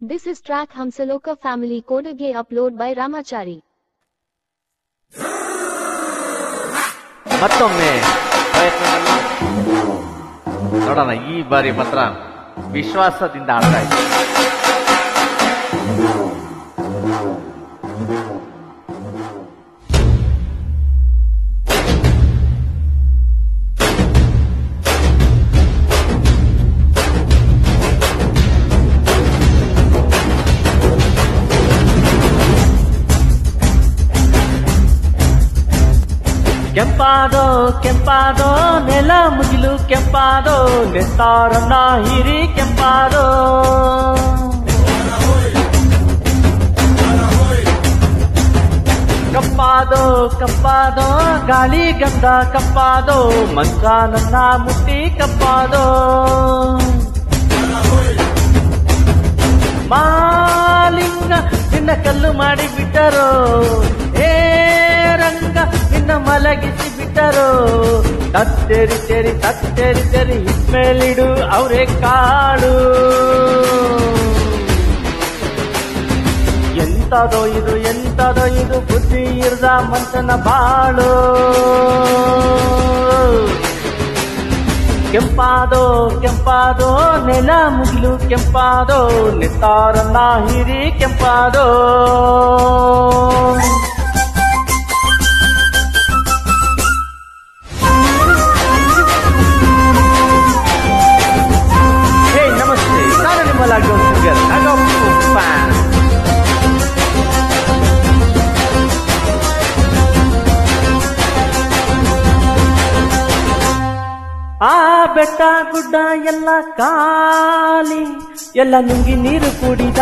This is track Hamsaloka family Kodage upload by Ramachari. ಮತ್ತೊಮ್ಮೆ ನೋಡೋಣ, ಈ ಬಾರಿ ಮಾತ್ರ ವಿಶ್ವಾಸದಿಂದ ಆಡ್ತಾ ಇದ್ದೀವಿ. ಕೆಂಪಾದೋ ಕೆಂಪಾದೋ ನೆಲ ಮುಗಿಲು ಕೆಂಪಾದೋ ನೆತ್ತಾರನ್ನ ಹಿರಿ ಕೆಂಪಾದೋ ಕಪ್ಪಾದೋ ಕಪ್ಪಾದೋ ಗಾಳಿ ಗಂಧ ಕಪ್ಪಾದೋ ಮಂಚ ನನ್ನ ಮುಟ್ಟಿ ಕಪ್ಪಾದೋ ಮಾಲಿಂಗ ನಿನ್ನ ಕಲ್ಲು ಮಾಡಿ ಬಿಟ್ಟರೋ ಏ ರಂಗ ನಿನ್ನ ಮಲಗಿಸಿ ಬಿಟ್ಟರು. ತತ್ತೇರಿ ತೆರಿ ತತ್ತೇರಿ ತೆರಿ ಹಿಮ್ಮೇಲಿಡು ಅವರೇ ಕಾಡು. ಎಂತದೋ ಇದು ಬುದ್ಧಿ ಇರ್ದ ಮನುಷ್ಯನ ಬಾಳು. ಕೆಂಪಾದೋ ಕೆಂಪಾದೋ ನೆಲ ಮುಗಿಲು ಕೆಂಪಾದೋ ನೆತ್ತಾರನ್ನ ಹಿರಿ ಕೆಂಪಾದೋ. ಆ ಬೆಟ್ಟ ಗುಡ್ಡ ಎಲ್ಲ ಕಾಲಿ ಎಲ್ಲ ನುಂಗಿ ನೀರು ಕುಡಿದ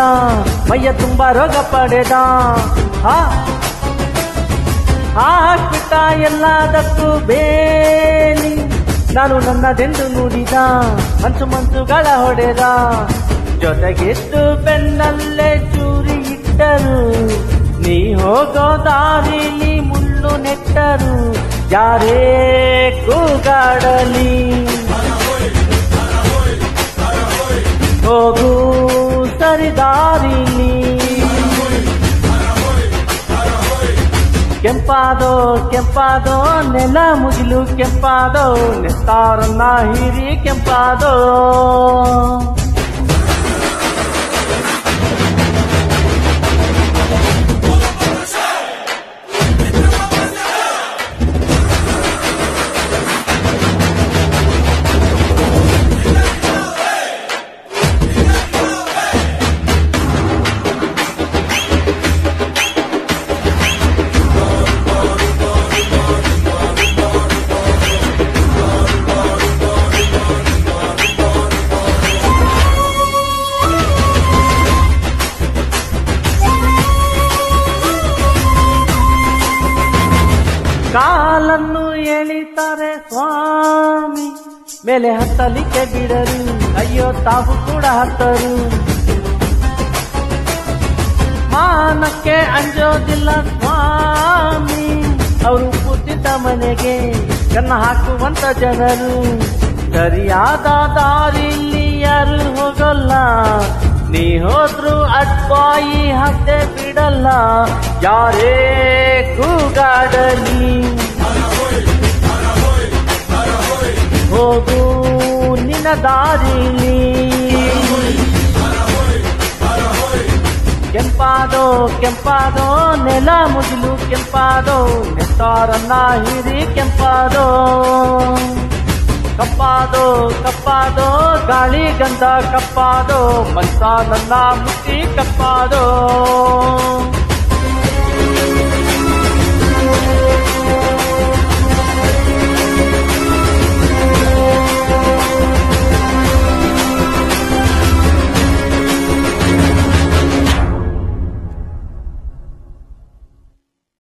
ಮೈಯ ತುಂಬಾ ರೋಗ ಪಡೆದ. ಹಾಕ್ಬಿಟ್ಟ ಎಲ್ಲದಕ್ಕೂ ಬೇಲಿ ನಾನು ನನ್ನದೆಂದು ನುಡಿದ ಮಂಚುಗಳ ಹೊಡೆದ. ಜೊತೆಗೆದ್ದು ಬೆನ್ನಲ್ಲೇ ಚೂರಿ ಇಟ್ಟರು ನೀ ಹೋಗೋ ದಾರಿಲಿ ಮುಳ್ಳು ನೆಟ್ಟರು. ಯಾರೇ ಕೂಗಾಡಲಿ ಹೋಗು ಸರಿದಾರಿಲಿ. ಕೆಂಪಾದೋ ಕೆಂಪಾದೋ ನೆಲ ಮುಗಿಲು ಕೆಂಪಾದೋ ನೆತ್ತಾರನ್ನ ಹಿರಿ ಕೆಂಪಾದೋ. ಕಾಲನ್ನು ಎಳಿತಾರೆ ಸ್ವಾಮಿ ಮೇಲೆ ಹತ್ತಲಿಕ್ಕೆ ಬಿಡರು. ಅಯ್ಯೋ ತಾವು ಕೂಡ ಹತ್ತರು. ಮಾನಕ್ಕೆ ಅಂಜೋದಿಲ್ಲ ಸ್ವಾಮಿ ಅವರು ಕೂತಿದ್ದ ಮನೆಗೆ ಕನ್ನ ಹಾಕುವಂತ ಜನರು. ಸರಿಯಾದ ದಾರಿಲಿ ಯಾರು ಹೋಗಲ್ಲ, ನೀ ಹೋದ್ರು ಅಡ್ಬಾಯಿ ಹತ್ತೆ ಬಿಡಲ್ಲ. ಯಾರೇ ಕೂಗಾಡಲಿ ಹೋಗು ನಿನ್ನ ದಾರಿಲಿ. ಕೆಂಪಾದೋ ಕೆಂಪಾದೋ ನೆಲ ಮುಗಿಲು ಕೆಂಪಾದೋ ನೆತ್ತಾರನ್ನ ಹಿರಿ ಕೆಂಪಾದೋ. ಕಪ್ಪಾದೋ ಕಪ್ಪಾದೋ ಗಾಳಿ ಗಂಧ ಕಪ್ಪಾದೋ ಮಂಚ ನನ್ನ ಮುಟ್ಟಿ ಕಪ್ಪಾದೋ.